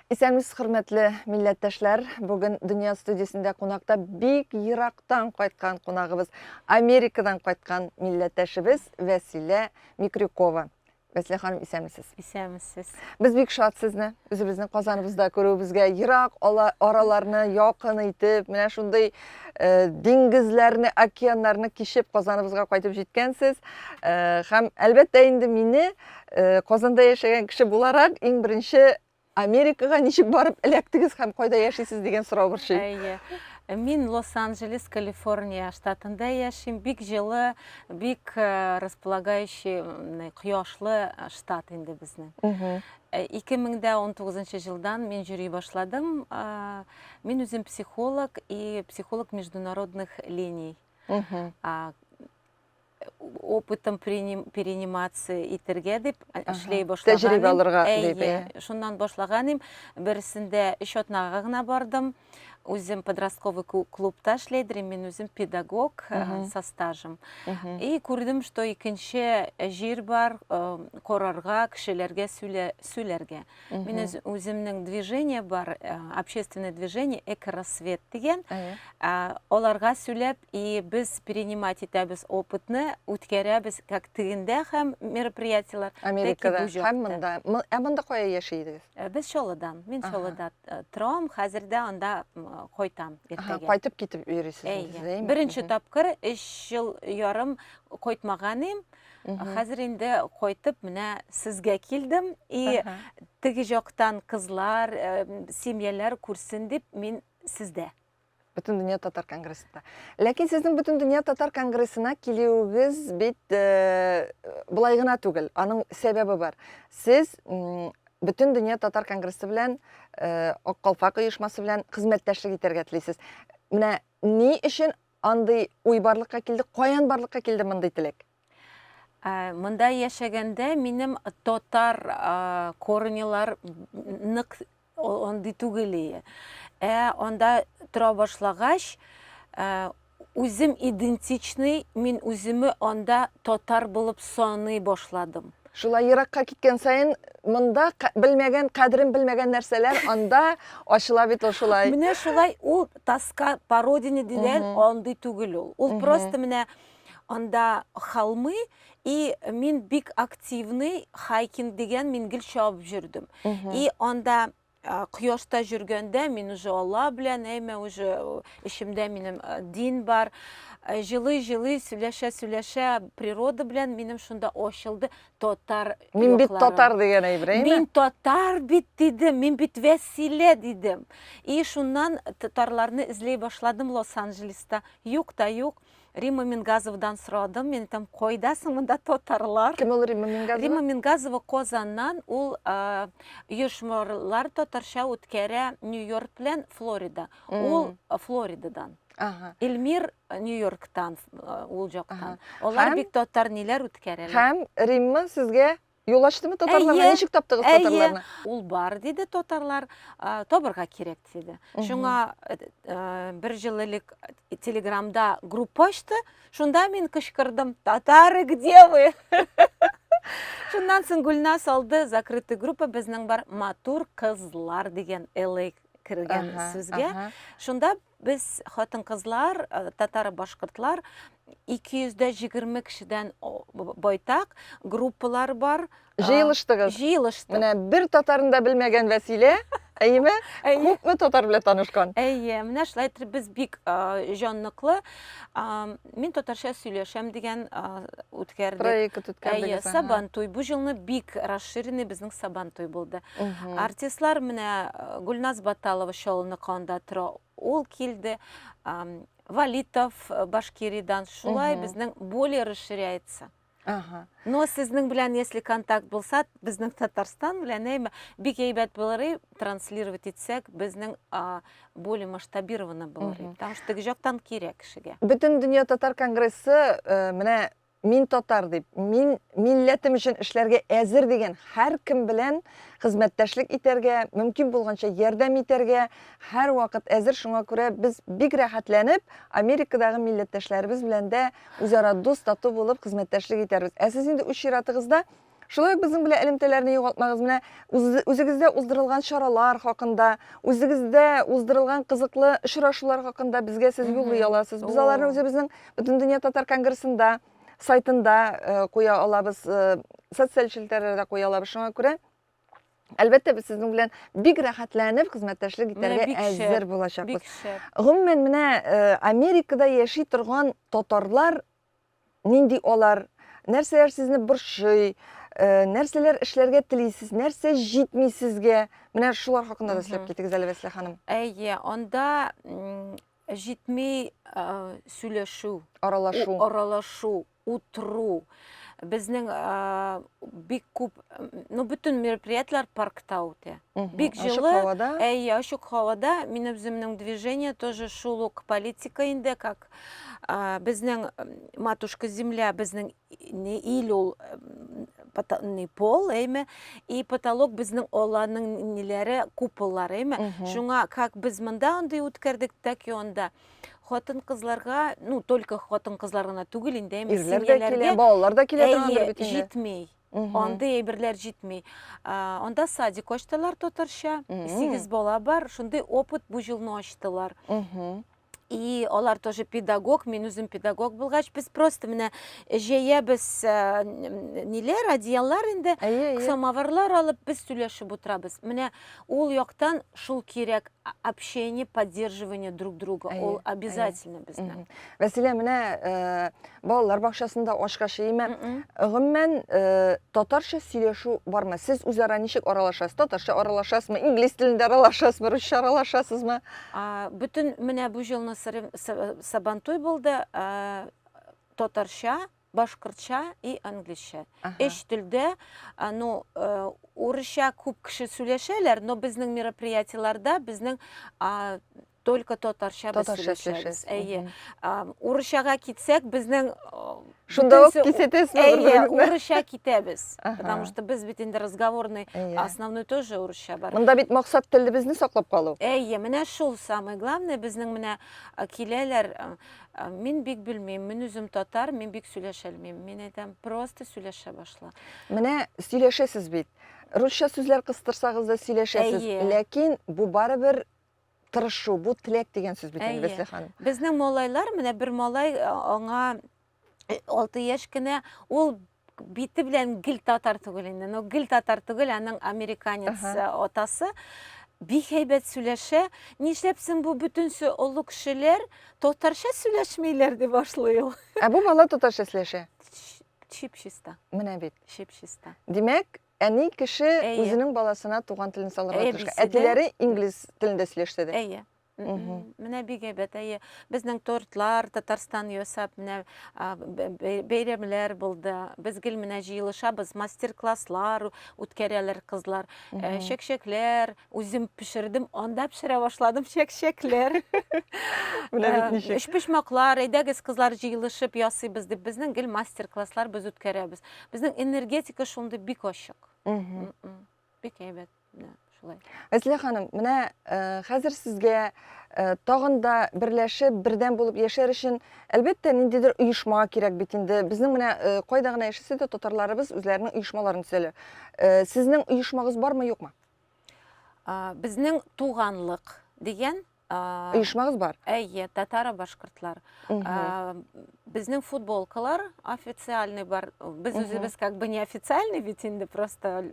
Исәнмесез, хөрмәтле милләттәшләр. Бүген Дөнья студиясендә кунакта бик ерактан кайткан кунагыбыз, Америкадан кайткан милләттәшебез Вәсилә Микрюкова. Вәсилә ханым, исәнмесез? Исәнмесез. Без бик шат сезне үзебезнең Казаныбызда күрүебезгә, ерак араларны якын итеп, менә шундый диңгезләрне, океаннарны кичеп Казаныбызга кайтып җиткәнсез. Һәм әлбәттә инде мине Казанда яшәгән кеше буларак иң беренче Америкага ничек барып эләктегез һәм кайда яшисез дигән сорау борчый. Әйе. Мин Лос-Анджелес, Калифорния штатында яшим. Бик җылы, бик располагающий, кояшлы штат инде безнең. 2019 елдан мин йөри башладым. Мин үзем психолог и психолог международных линий. Опытом перениматься итәргә дип эшләй башлаганым. Тәҗрибә алырга дип. Шуннан башлаганым. Берсендә счетнага гына бардым. Үзем подростковый клубта эшләйдем, мин үзем педагог со стажем. И күрдем, что икенче җир бар, карарга, кешеләргә сөйләргә. Мин үземнең движение бар, общественное движение Экорассвет дигән. Аларга сөйләп, и без перенимать итәбез опытны, үткәрәбез как тегендә һәм мероприятиялар. Америкада һәм монда. Монда кая яшисез? Без Чаллыдан. Мин Чаллыда торам, хәзердә анда кайтам иртәгә. Кайтып китеп йөрисез. Беренче тапкыр 3 ел ярым кайтмаганым. Хәзер инде кайтып менә сезгә килдем. И теге жактан кызлар, семьялар күрсен дип мин сездә. Бөтен дөнья татар конгрессында. Ләкин сезнең бөтен дөнья татар конгрессына килүегез бит булай гына түгел. Аның сәбәбе бар. Сез бөтен дөнья татар конгрессы белән, Ак калфак оешмасы белән хезмәттәшлек итәргә телисез. Менә ни өчен андый уй барлыкка килде, каян барлыкка килде мондый теләк? Монда яшәгәндә минем татар корнелар нык андый түгел. Анда тора башлагач, үзем идентичный, мин үземне анда татар булып саный башладым. Шулай еракка киткән сайын, монда белмәгән, кадрын белмәгән нәрсәләр анда ачыла бит ул шулай. Менә шулай ул тоска по родине дигән андый түгел ул. Ул просто менә анда холмы, и мин бик активный хайкинг дигән мин гел чабып жүрдем. И анда кояшта жүргәндә мин уже Алла белән, уже ишемдә минем дин бар. Җылы-җылы сөйләшә природа белән минем шунда ачылды татар. Мин бит татар дигән әйбер. Мин татар бит дидем, мин бит Вәсилә дидем. И шуннан татарларны эзләй башладым Лос-Анджелеста. Юк та юк. Рима Мингазовадан сорадым, мен там койдасың монда татарлар. Кем ул Рима Мингазова? Рима Мингазова Казаннан, ул оешмалар татарча үткәрә Нью-Йорк белән Флорида. Ул Флоридадан. Эльмир Нью-Йорктан, ул жактан. Алар бик татар ниләр үткәрәләр. Һәм Рима сезгә юл ачтымы татарларга? Ничек таптыгыз татарларны? Ул бар диде татарлар, табырга кирәк диде. Шуңа бер җыл элек Телеграмда группа ачты. Шунда мин кычкырдым: "Татары, где вы?" Шуннан соң Гүлназ алды закрытый группа, безнең бар матур кызлар дигән LA кергән сүзгә. Шунда без хатын-кызлар, татар башкортлар 220 кешедән байтак группалар бар. Җыелыштыгыз. Менә бер татарын да белмәгән Вәсилә, әйеме? Күпме татар белән танышкан? Әйе, менә шулай итеп без бик җанлыклы. Мин татарча сөйләшәм дигән үткәрдек. Проект үткәрдек. Сабантуй. Бу җылны бик расширенный безнең Сабантуй булды. Артистлар менә Гүлназ Баталова Чаллыныканда тора. Ул килде. Валитов Башкиридан. Шулай безнең более расширяется. Но сезнең белән, если контакт булса, безнең Татарстан белән бик әйбәт булыр, транслировать итсәк, безнең более масштабировано булыр. Потому что теге жактан кирәк кешегә. Бөтен дөнья татар конгрессы менә мин татар дип, мин милләтем өчен эшләргә әзер дигән һәркем белән хезмәттәшлек итәргә, мөмкин булганча ярдәм итәргә һәр вакыт әзер. Шуңа күрә без бик рәхәтләнеп Америкадагы милләттәшләребез белән дә үзара дус тату булып хезмәттәшлек итәрбез. Сез инде үз чиратыгызда Шулай ук безнең белән элемтәләрне югалтмагыз. Менә үзегездә уздырылган чаралар хакында, үзегездә уздырылган кызыклы очрашулар хакында безгә сез юллый аласыз. Без аларны үзебезнең Бөтен дөнья татар конгрессында сайтында куя алабыз, социаль челтәрләрдә куя алабыз. Шуңа күрә әлбәттә без сезнең белән бик рәхәтләнеп хезмәттәшлек итәргә әзер булачакбыз. Гомумән менә Америкада яши торган татарлар нинди алар, нәрсәләр сезне борчый, нәрсәләр эшләргә телисез, нәрсә җитми сезгә? Менә шулар хакында да сөйләп китегез әле, Вәсилә ханым. Әйе, анда җитми сөйләшү, аралашу, утыру. Безнең бик күп, бөтен мероприятиялар паркта үтә. Бик җылы, ачык һавада. Минем үземнең движение тоже шул ук политика инде, как безнең матушка земля, безнең ил ул пол, и потолок безнең аларның ниләре, куполлар, Шуңа как без монда андый үткәрдек, так и анда. Хатын-кызларга, только хатын-кызлар гына түгел инде, семьяләргә, балалар да килә торгандыр бит инде. Җитмей. Андый әйберләр җитмей. Анда садик ачтылар татарча. 8 бала бар, шундый опыт бу җылны ачтылар. И алар тоже педагог, мин үзем педагог булгач, без просто менә җәябез ниләр, одеяллар инде, самоварлар алып без сөйләшеп утырабыз. Менә ул яктан шул кирәк, общение, поддерживание друг друга. Ул обязательно безнең. Вәсилә, менә балалар бакчасында ашкашы име, гомумән татарча сөйләшү бармы? Сез үзара ничек аралашасыз? Татарча аралашасызмы? Инглиз телендә аралашасызмы? Русча аралашасызмы? Бөтен менә бу җылны Сабантуй булды, татарча, башкортча и англисча. Өч телдә, урысча күп кеше сөйләшәләр, но безнең мероприятиеларда безнең только татарча сөйләшәбез. Урысчага китсәк, безнең шунда ук кисәтәсезме? Урысча китәбез. Потому что без бит инде разговорный, основной тоже урысча бар. Монда бит максат телебезне саклап калу. Менә шул самое главное, безнең менә киләләр, мин бик белмим, мин үзем татар, мин бик сөйләшә алмыйм. Мин әйтәм, просто сөйләшә башла. Менә сөйләшәсез бит. Русча сүзләр кыстырсагыз да сөйләшәсез, ләкин бу барыбер тырышу, бу теләк дигән сүз бит инде, Вәсилә ханым. Безнең малайлар, менә бер малай, аңа 6 яшь кенә, ул бите белән гел татар түгел инде. Но гел татар түгел, аның американец атасы. Бик һәйбәт сөйләшә. Нишләпсең бу бөтенсе олы кешеләр татарча сөйләшмәйләр дип башлый ул. Бу бала татарча сөйләшә? Чипчиста. Менә бит. Чипчиста. Димәк, әни кеше үзенең баласына туган телен салырга тырышкан. Әтиләре инглиз телендә сөйләшсә дә. Менә бик әйбәт, безнең тортлар, Татарстан ясап, менә бәйрәмләр булды. Без гел менә җыелышабыз, мастер-класслар үткәрәләр кызлар. Чәкчәкләр, үзем пешердем, анда пешерә башладым чәкчәкләр. Менә бит ничек. Эшпешмаклар, әйдәгез кызлар җыелышып ясыйбыз дип, безнең гел мастер-класслар без үткәрәбез. Безнең энергетика шундый бик ачык. Бик әйбәт. Вәсилә ханым, менә хәзер сезгә тагын да берләшеп, бердән булып яшәр өчен әлбәттә ниндидер оешма кирәк бит инде. Безнең менә кайда гына яшәсә дә татарларыбыз үзләренең оешмаларын төзәлә. Сезнең оешмагыз бармы, юкмы? Безнең туганлык дигән оешмагыз бар. Татар башкортлар. Безнең футболкалар официальный бар. Без үзебез как бы не официальный, ведь инде просто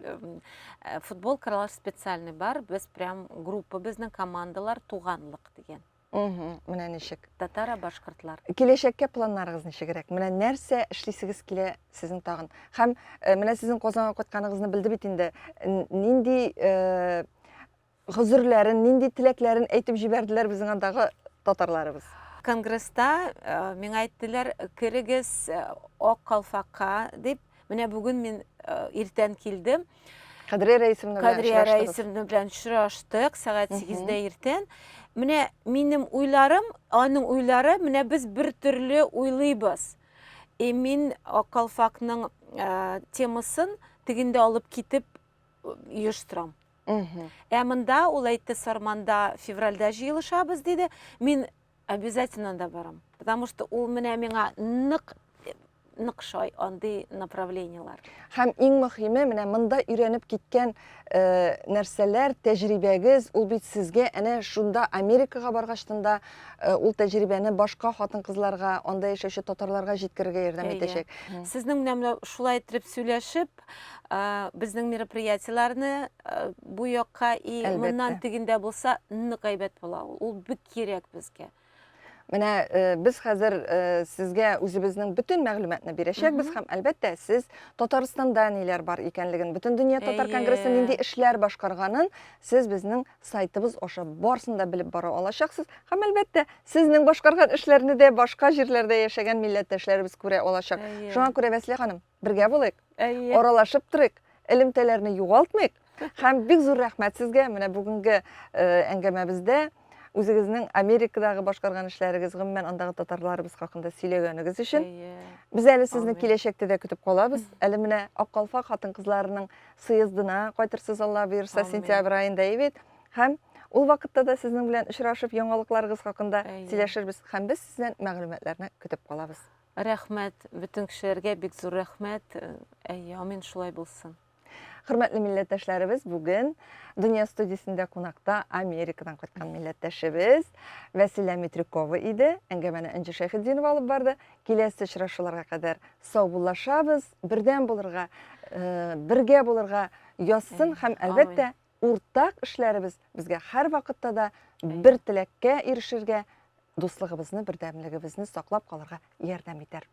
футболкалар специальный бар. Без прям группа, безнең командалар туганлык дигән. Менә ничек? Татар башкортлар. Киләчәккә планнарыгыз ничегрәк? Менә нәрсә эшлисегез килә сезнең тагын? Һәм менә сезнең Казанга кайтканыгызны белде бит инде. Нинди хозурларын, нинди теләкләрен әйтеп җибәрделәр безнең андагы татарларыбыз? Конгресста миңа әйттеләр, кирегез ак калфакка дип. Менә бүген мин иртән килдем. Кадрия Рәисовна белән очраштык, сәгать 8-дә иртән. Менә минем уйларым, аның уйлары, менә без бер төрле уйлыйбыз. Мин ак калфакның темасын тегендә алып китеп оештырам. Монда ул әйтте, Сарманда февральдә җыелышабыз диде. Мин обязательно да барам. Потому что ул менә миңа нык ныкшай андый направлениялар. Һәм иң мөһиме, менә монда өйрәнеп киткән нәрсәләр, тәҗрибәгез, ул бит сезгә әнә шунда Америкага баргачтында ул тәҗрибәне башка хатын-кызларга, анда яшәүче татарларга җиткерергә ярдәм итәчәк. Сезнең белән шулай итеп сөйләшеп, безнең мероприятиеләрне бу якка и моннан тегендә булса нык әйбәт була. Ул бик кирәк безгә. Менә без хәзер сезгә үзебезнең бөтен мәгълүматны бирәчәкбез һәм әлбәттә сез Татарстанда ниләр бар икәнлеген, бөтен дөнья татар конгрессы нинди эшләр башкарганын сез безнең сайтыбыз аша барсын да белеп бара алачаксыз һәм әлбәттә сезнең башкарган эшләрне дә башка җирләрдә яшәгән милләттәшләребез күрә алачак. Шуңа күрә Вәсилә ханым, бергә булыйк, аралашып торыйк, элемтәләрне югалтмыйк һәм бик зур рәхмәт сезгә менә бүгенге әңгәмәбездә үзегезнең Америкадагы башкарган эшләрегез, гомумән андагы татарларыбыз хакында сөйләгәнегез өчен. Без әле сезне киләчәктә дә көтеп калабыз. Әле менә Аккалфак хатын-кызларының сыездына кайтырсыз, Алла буйырса, сентябрь аенда бит. Һәм ул вакытта да сезнең белән очрашып, яңалыкларыгыз хакында сөйләшербез һәм без сездән мәгълүматларны көтеп калабыз. Рәхмәт, бөтен кешеләргә бик зур рәхмәт. Амин, шулай булсын. Хөрмәтле милләттәшләребез, бүген Дөнья студиясендә кунакта Америкадан кайткан милләттәшебез Вәсилә Митрюкова иде. Әңгәмәне Энҗе Шәйхетдинова алып барды. Киләсе очрашуларга кадәр сау булашабыз, бердәм булырга, бергә булырга язсын һәм әлбәттә уртак эшләребез безгә һәр вакытта да бер теләккә ирешергә, дуслыгыбызны, бердәмлегебезне саклап калырга ярдәм итәр.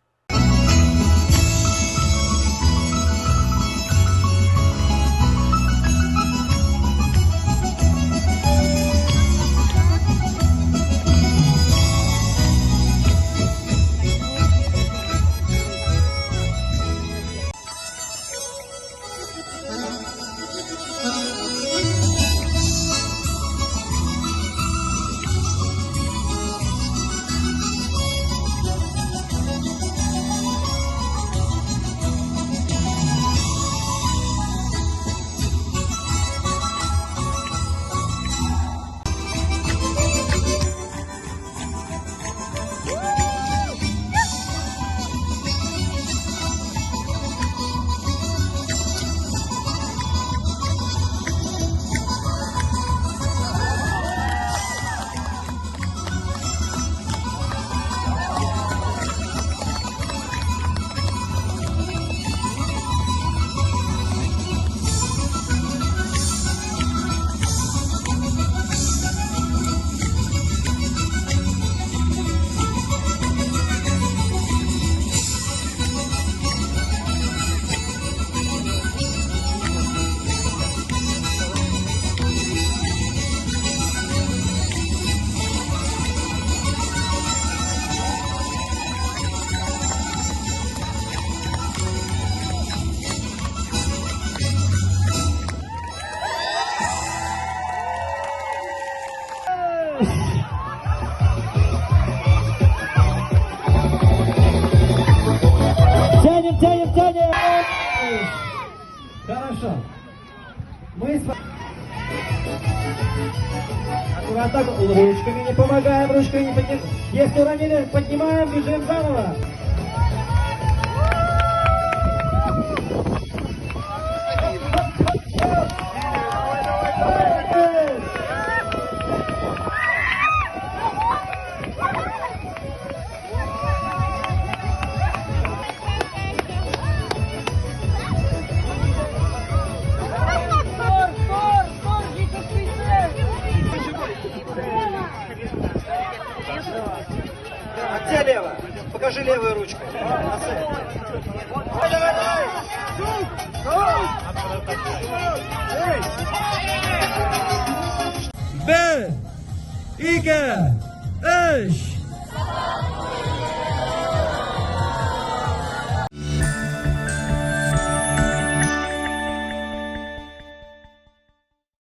Тянем. Хорошо. Мы с вами... Аккуратно, ручками не помогаем, ручками не поднимаем. Если уронили, поднимаем, бежим заново. А где лево? Покажи левую ручку. Bir, iki, üç.